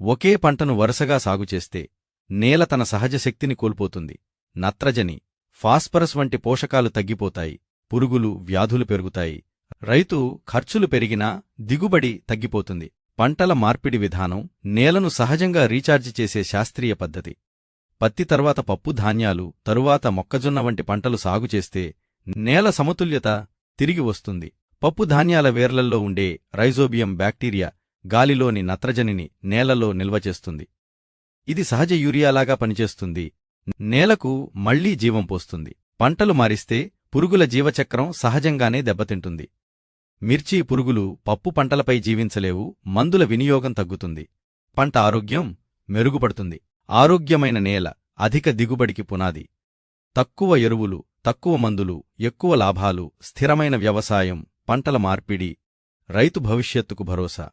ఒకే పంటను వరుసగా సాగుచేస్తే నేల తన సహజ శక్తిని కోల్పోతుంది. నత్రజని, ఫాస్ఫరస్ వంటి పోషకాలు తగ్గిపోతాయి. పురుగులు, వ్యాధులు పెరుగుతాయి. రైతు ఖర్చులు పెరిగినా దిగుబడి తగ్గిపోతుంది. పంటల మార్పిడి విధానం నేలను సహజంగా రీఛార్జి చేసే శాస్త్రీయ పద్ధతి. పత్తి తర్వాత పప్పు ధాన్యాలు, తరువాత మొక్కజొన్న వంటి పంటలు సాగుచేస్తే నేల సమతుల్యత తిరిగి వస్తుంది. పప్పు ధాన్యాల వేర్లల్లో ఉండే రైజోబియం బ్యాక్టీరియా గాలిలోని నత్రజనిని నేలలో నిల్వచేస్తుంది. ఇది సహజ యూరియాలాగా పనిచేస్తుంది. నేలకు మళ్లీ జీవం పోస్తుంది. పంటలు మారిస్తే పురుగుల జీవచక్రం సహజంగానే దెబ్బతింటుంది. మిర్చి పురుగులు పప్పు పంటలపై జీవించలేవు. మందుల వినియోగం తగ్గుతుంది. పంట ఆరోగ్యం మెరుగుపడుతుంది. ఆరోగ్యమైన నేల అధిక దిగుబడికి పునాది. తక్కువ ఎరువులు, తక్కువ మందులు, ఎక్కువ లాభాలు, స్థిరమైన వ్యవసాయం, పంటల మార్పిడి రైతు భవిష్యత్తుకు భరోసా.